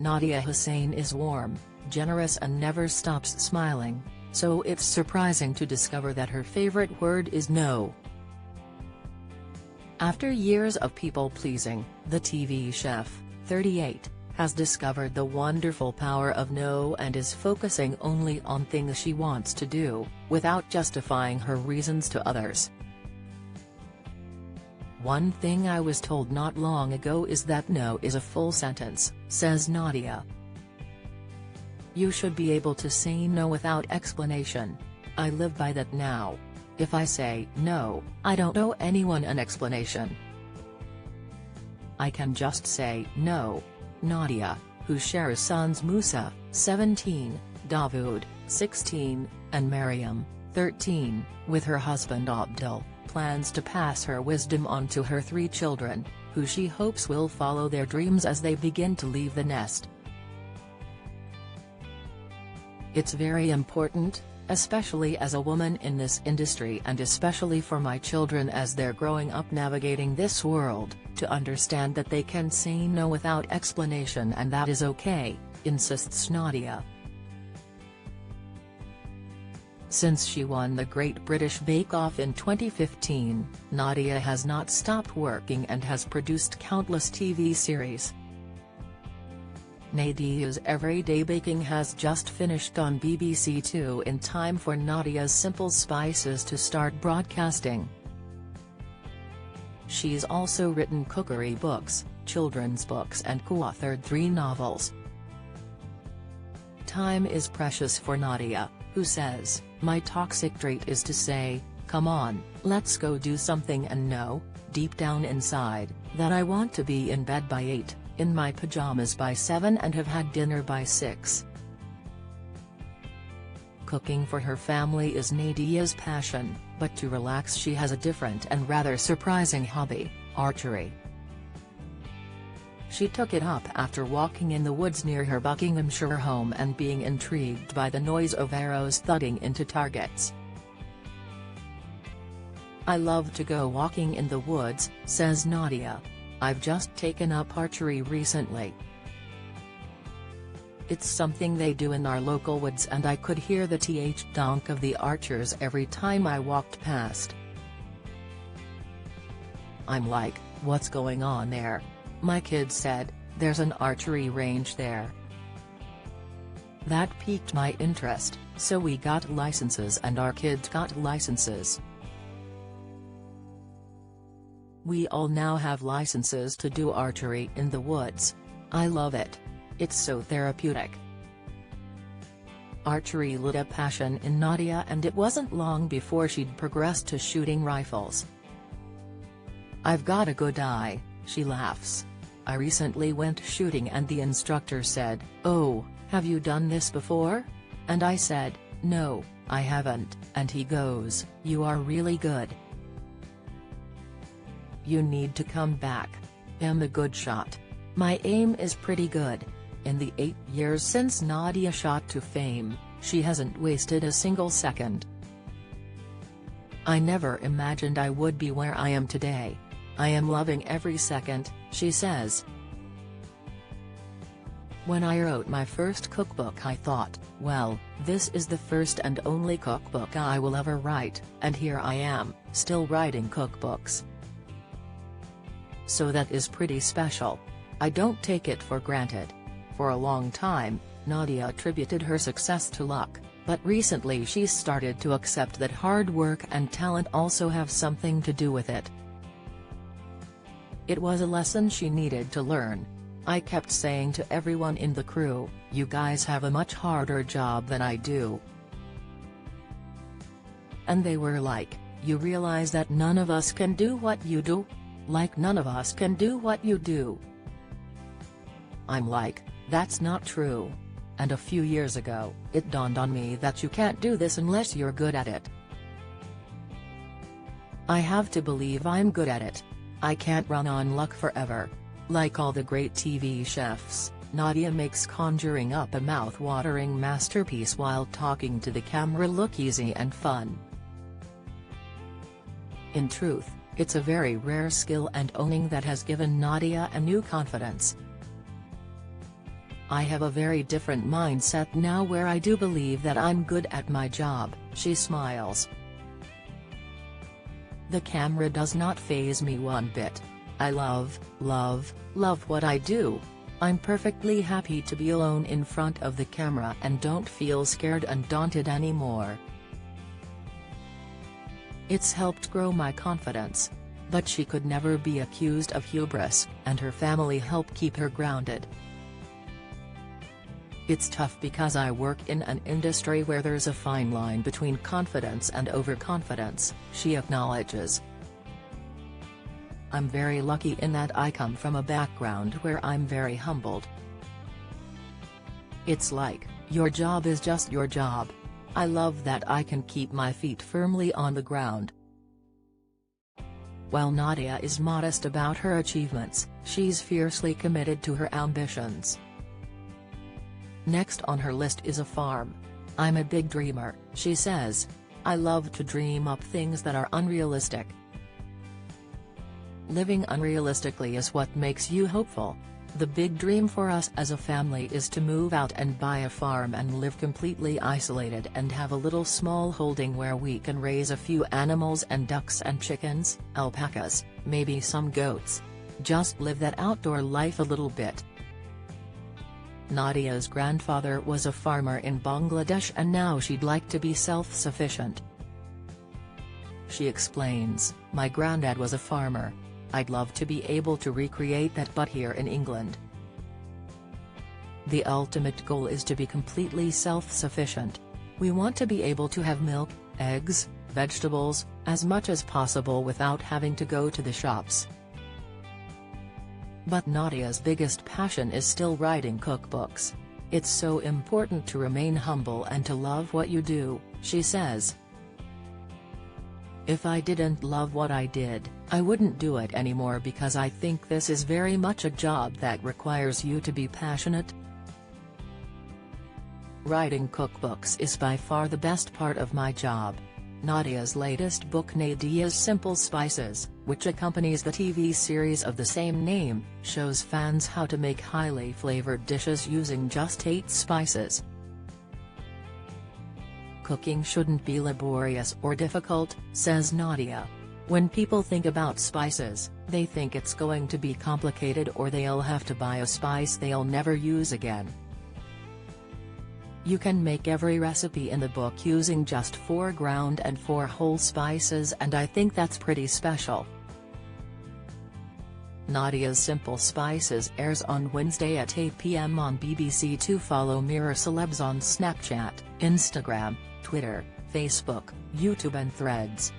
Nadiya Hussain is warm, generous and never stops smiling, so it's surprising to discover that her favorite word is no. After years of people-pleasing, the TV chef, 38, has discovered the wonderful power of no and is focusing only on things she wants to do, without justifying her reasons to others. "One thing I was told not long ago is that no is a full sentence," says Nadiya. "You should be able to say no without explanation. I live by that now. If I say no, I don't owe anyone an explanation. I can just say no." Nadiya, who shares sons Musa, 17, Dawood, 16, and Maryam, 13, with her husband Abdul, plans to pass her wisdom on to her 3 children, who she hopes will follow their dreams as they begin to leave the nest. "It's very important, especially as a woman in this industry and especially for my children as they're growing up navigating this world, to understand that they can say no without explanation and that is okay," insists Nadiya. Since she won the Great British Bake Off in 2015, Nadiya has not stopped working and has produced countless TV series. Nadiya's Everyday Baking has just finished on BBC Two in time for Nadiya's Simple Spices to start broadcasting. She's also written cookery books, children's books and co-authored 3 novels. Time is precious for Nadiya, who says, "My toxic trait is to say, come on, let's go do something and know, deep down inside, that I want to be in bed by 8, in my pajamas by 7 and have had dinner by 6. Cooking for her family is Nadiya's passion, but to relax she has a different and rather surprising hobby, archery. She took it up after walking in the woods near her Buckinghamshire home and being intrigued by the noise of arrows thudding into targets. "I love to go walking in the woods," says Nadiya. "I've just taken up archery recently. It's something they do in our local woods and I could hear the donk of the archers every time I walked past. I'm like, what's going on there? My kids said, there's an archery range there. That piqued my interest, so we got licenses and our kids got licenses. We all now have licenses to do archery in the woods. I love it. It's so therapeutic." Archery lit a passion in Nadiya and it wasn't long before she'd progressed to shooting rifles. "I've got a good eye," she laughs. "I recently went shooting and the instructor said, 'Oh, have you done this before?' And I said, 'No, I haven't,' and he goes, 'You are really good. You need to come back. I'm a good shot. My aim is pretty good.' In the 8 years since Nadiya shot to fame, she hasn't wasted a single second. "I never imagined I would be where I am today. I am loving every second," she says. "When I wrote my first cookbook I thought, well, this is the first and only cookbook I will ever write, and here I am, still writing cookbooks. So that is pretty special. I don't take it for granted." For a long time, Nadiya attributed her success to luck, but recently she's started to accept that hard work and talent also have something to do with it. "It was a lesson she needed to learn. I kept saying to everyone in the crew, 'You guys have a much harder job than I do.' And they were like, 'You realize that none of us can do what you do? Like none of us can do what you do.' I'm like, that's not true. And a few years ago, it dawned on me that you can't do this unless you're good at it. I have to believe I'm good at it. I can't run on luck forever. Like all the great TV chefs, Nadiya makes conjuring up a mouth-watering masterpiece while talking to the camera look easy and fun. In truth, it's a very rare skill and owning that has given Nadiya a new confidence. I have a very different mindset now where I do believe that I'm good at my job," she smiles. "The camera does not faze me one bit. I love what I do. I'm perfectly happy to be alone in front of the camera and don't feel scared and daunted anymore. It's helped grow my confidence." But she could never be accused of hubris, and her family help keep her grounded. "It's tough because I work in an industry where there's a fine line between confidence and overconfidence," she acknowledges. "I'm very lucky in that I come from a background where I'm very humbled. It's like, your job is just your job. I love that I can keep my feet firmly on the ground." While Nadiya is modest about her achievements, she's fiercely committed to her ambitions. Next on her list is a farm. "I'm a big dreamer," she says. "I love to dream up things that are unrealistic. Living unrealistically is what makes you hopeful. The big dream for us as a family is to move out and buy a farm and live completely isolated and have a little small holding where we can raise a few animals and ducks and chickens, alpacas, maybe some goats. Just live that outdoor life a little bit." Nadiya's grandfather was a farmer in Bangladesh and now she'd like to be self-sufficient. She explains, "My granddad was a farmer. I'd love to be able to recreate that but here in England. The ultimate goal is to be completely self-sufficient. We want to be able to have milk, eggs, vegetables, as much as possible without having to go to the shops." But Nadiya's biggest passion is still writing cookbooks. "It's so important to remain humble and to love what you do," she says. "If I didn't love what I did, I wouldn't do it anymore because I think this is very much a job that requires you to be passionate. Writing cookbooks is by far the best part of my job." Nadiya's latest book Nadiya's Simple Spices, which accompanies the TV series of the same name, shows fans how to make highly flavored dishes using just 8 spices. "Cooking shouldn't be laborious or difficult," says Nadiya. "When people think about spices, they think it's going to be complicated or they'll have to buy a spice they'll never use again. You can make every recipe in the book using just 4 ground and 4 whole spices, and I think that's pretty special." Nadiya's Simple Spices airs on Wednesday at 8 p.m. on BBC Two. Follow Mirror Celebs on Snapchat, Instagram, Twitter, Facebook, YouTube and Threads.